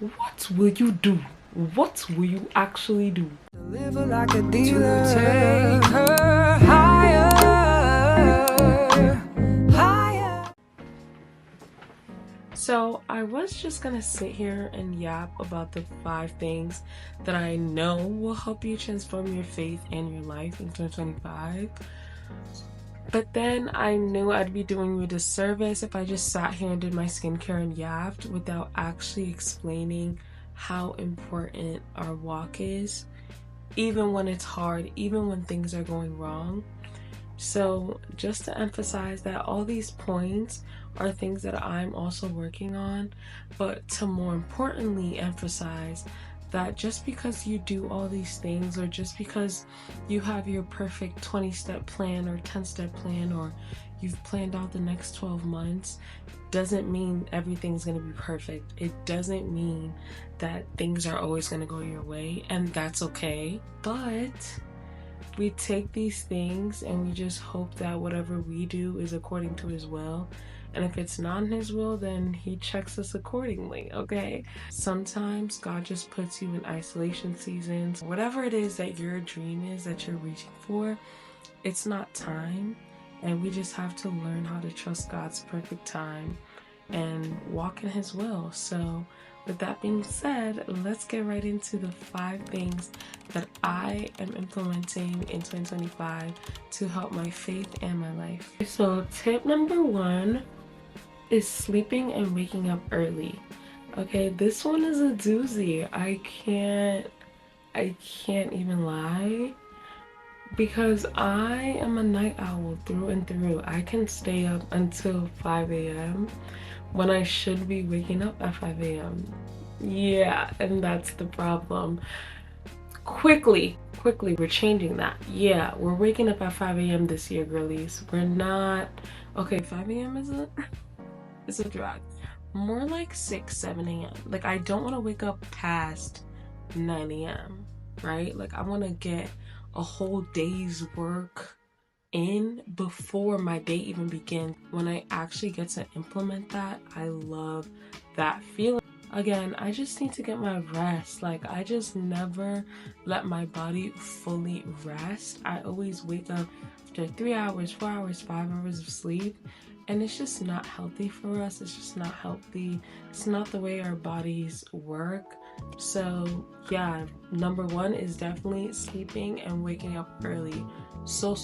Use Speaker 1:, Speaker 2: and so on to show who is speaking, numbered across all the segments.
Speaker 1: What will you do? What will you actually do?
Speaker 2: Deliver like a dealer, take her higher, higher.
Speaker 1: So I was just gonna sit here and yap about the 5 things that I know will help you transform your faith and your life in 2025. But then I knew I'd be doing you a disservice if I just sat here and did my skincare and yapped without actually explaining how important our walk is, even when it's hard, even when things are going wrong. So just to emphasize that all these points are things that I'm also working on, but to more importantly emphasize that just because you do all these things, or just because you have your perfect 20-step plan or 10-step plan, or you've planned out the next 12 months, doesn't mean everything's going to be perfect. It doesn't mean that things are always going to go your way, and that's okay. But we take these things and we just hope that whatever we do is according to His will. And if it's not in His will, then He checks us accordingly, okay? Sometimes God just puts you in isolation seasons. Whatever it is that your dream is that you're reaching for, it's not time. And we just have to learn how to trust God's perfect time and walk in His will. So with that being said, let's get right into the 5 things that I am implementing in 2025 to help my faith and my life. So tip number 1 is sleeping and waking up early. Okay, this one is a doozy. I can't even lie, because I am a night owl through and through. I can stay up until 5 a.m. when I should be waking up at 5 a.m. Yeah, and that's the problem. Quickly, we're changing that. Yeah, we're waking up at 5 a.m. this year, girlies. We're not... Okay, 5 a.m. is a drag. More like 6, 7 a.m. Like, I don't want to wake up past 9 a.m., right? Like, I want to get a whole day's work in before my day even begins. When I actually get to implement that, I love that feeling. Again, I just need to get my rest. Like, I just never let my body fully rest. I always wake up after 3 hours, 4 hours, 5 hours of sleep, and it's just not healthy for us. It's just not healthy. It's not the way our bodies work. So yeah, number 1 is definitely sleeping and waking up early. So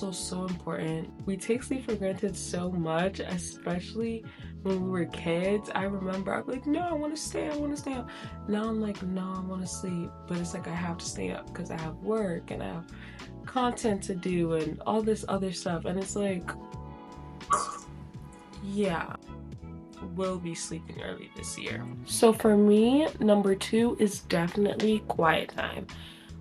Speaker 1: important. We take sleep for granted so much, especially when we were kids. I remember I'd be like, no, I want to stay up. Now I'm like, no, I want to sleep. But it's like I have to stay up because I have work and I have content to do and all this other stuff. And it's like, yeah, will be sleeping early this year. So for me, number 2 is definitely quiet time.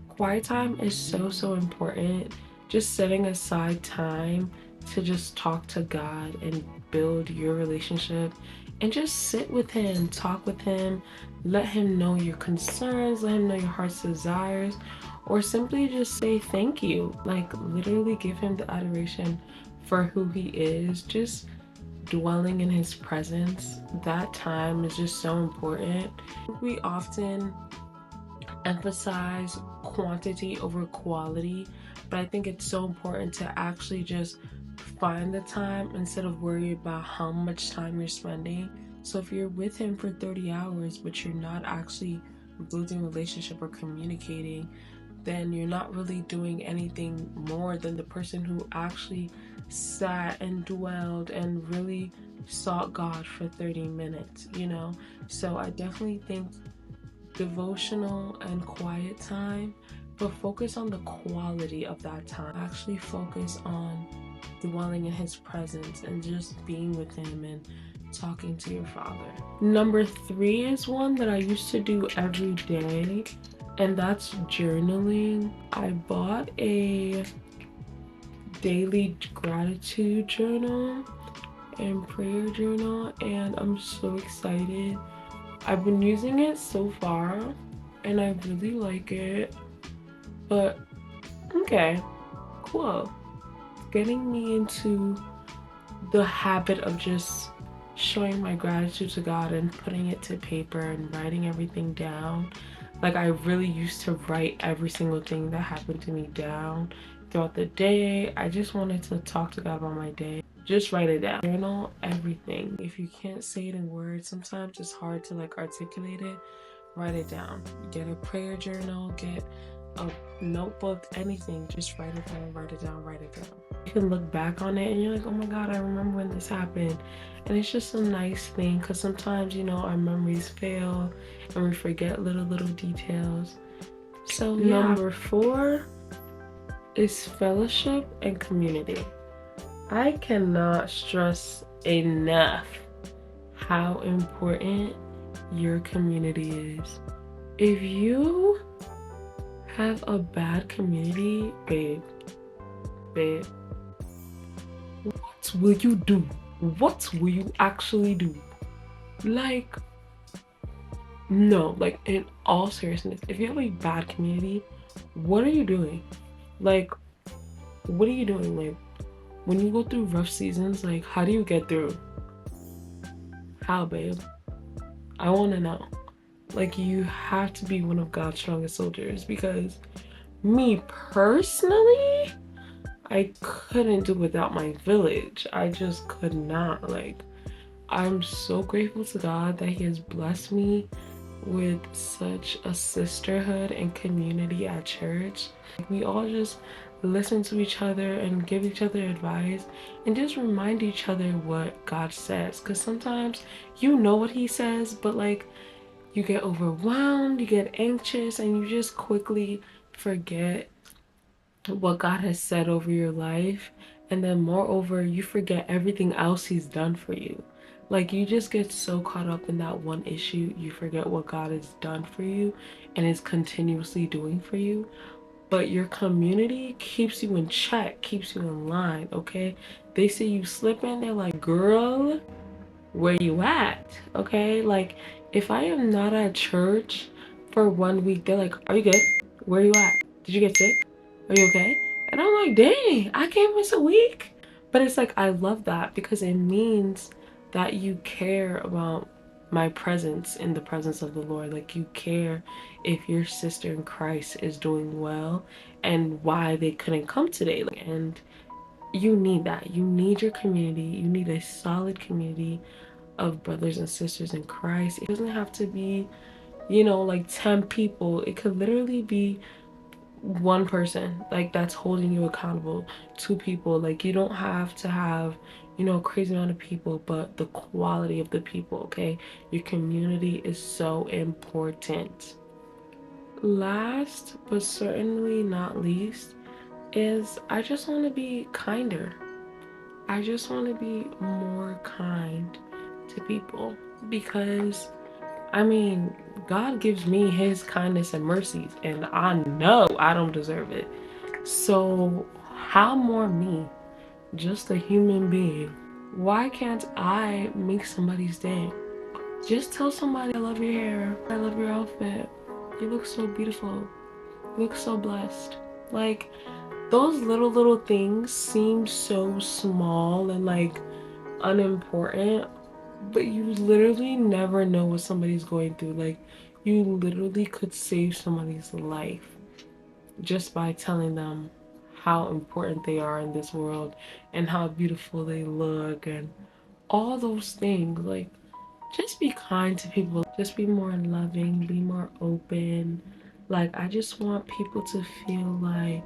Speaker 1: Quiet time is so important. Just setting aside time to just talk to God and build your relationship and just sit with Him, talk with Him, let Him know your concerns, let Him know your heart's desires, or simply just say thank you. Like, literally give Him the adoration for who He is. Just dwelling in His presence. That time is just so important. We often emphasize quantity over quality, but I think it's so important to actually just find the time instead of worry about how much time you're spending. So if you're with Him for 30 hours but you're not actually building a relationship or communicating, then you're not really doing anything more than the person who actually sat and dwelled and really sought God for 30 minutes, you know? So I definitely think devotional and quiet time, but focus on the quality of that time. Actually focus on dwelling in His presence and just being with Him and talking to your Father. Number 3 is one that I used to do every day, and that's journaling. I bought a daily gratitude journal and prayer journal, and I'm so excited. I've been using it so far and I really like it, but okay, cool. Getting me into the habit of just showing my gratitude to God and putting it to paper and writing everything down. Like, I really used to write every single thing that happened to me down throughout the day. I just wanted to talk to God about my day. Just write it down. Journal everything. If you can't say it in words, sometimes it's hard to like articulate it. Write it down. Get a prayer journal, get a notebook, anything. Just write it down, write it down, write it down. You can look back on it and you're like, oh my God, I remember when this happened. And it's just a nice thing, because sometimes, you know, our memories fail and we forget little details. So yeah. Number 4 is fellowship and community. I cannot stress enough how important your community is. If you have a bad community, babe, what will you do? What will you actually do? Like, no, like, in all seriousness, if you have a bad community, what are you doing? Like, what are you doing? Like, when you go through rough seasons, like, how do you get through? How, babe? I want to know. Like, you have to be one of God's strongest soldiers, because me personally, I couldn't do without my village. I just could not. Like, I'm so grateful to God that He has blessed me with such a sisterhood and community at church. We all just listen to each other and give each other advice and just remind each other what God says. Because sometimes you know what He says, but like, you get overwhelmed, you get anxious, and you just quickly forget what God has said over your life. And then moreover, you forget everything else He's done for you. Like, you just get so caught up in that one issue, you forget what God has done for you and is continuously doing for you. But your community keeps you in check, keeps you in line, okay? They see you slipping, they're like, girl, where you at? Okay, like, if I am not at church for 1 week, they're like, are you good? Where you at? Did you get sick? Are you okay? And I'm like, dang, I can't miss a week. But it's like, I love that, because it means that you care about my presence in the presence of the Lord. Like, you care if your sister in Christ is doing well and why they couldn't come today. And you need that. You need your community. You need a solid community of brothers and sisters in Christ. It doesn't have to be, you know, like 10 people. It could literally be one person, like, that's holding you accountable. 2 people. Like, you don't have to have, you know, a crazy amount of people, but the quality of the people, okay? Your community is so important. Last but certainly not least is, I just want to be kinder. I just want to be more kind to people, because I mean, God gives me His kindness and mercies, and I know I don't deserve it. So how more me, just a human being? Why can't I make somebody's day? Just tell somebody, I love your hair, I love your outfit, you look so beautiful, you look so blessed. Like, those little things seem so small and like unimportant, but you literally never know what somebody's going through. Like, you literally could save somebody's life just by telling them how important they are in this world and how beautiful they look and all those things. Like, just be kind to people. Just be more loving, be more open. Like, I just want people to feel like,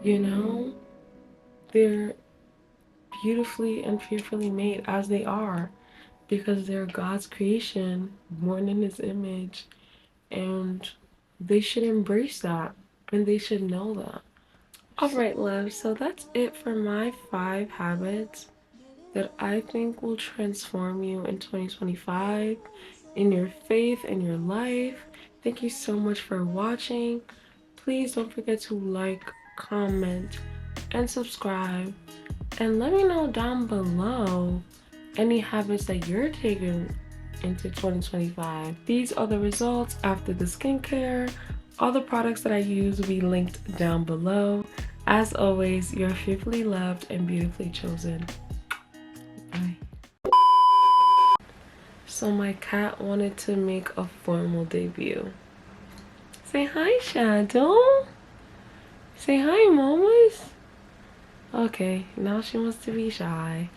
Speaker 1: you know, they're beautifully and fearfully made as they are, because they're God's creation, born in His image, and they should embrace that, and they should know that. Alright, love, so that's it for my 5 habits that I think will transform you in 2025, in your faith and your life. Thank you so much for watching. Please don't forget to like, comment, and subscribe. And let me know down below any habits that you're taking into 2025. These are the results after the skincare. All the products that I use will be linked down below. As always, you're fearfully loved and beautifully chosen. Bye. So my cat wanted to make a formal debut. Say hi, Shadow. Say hi, mamas. Okay, now she wants to be shy.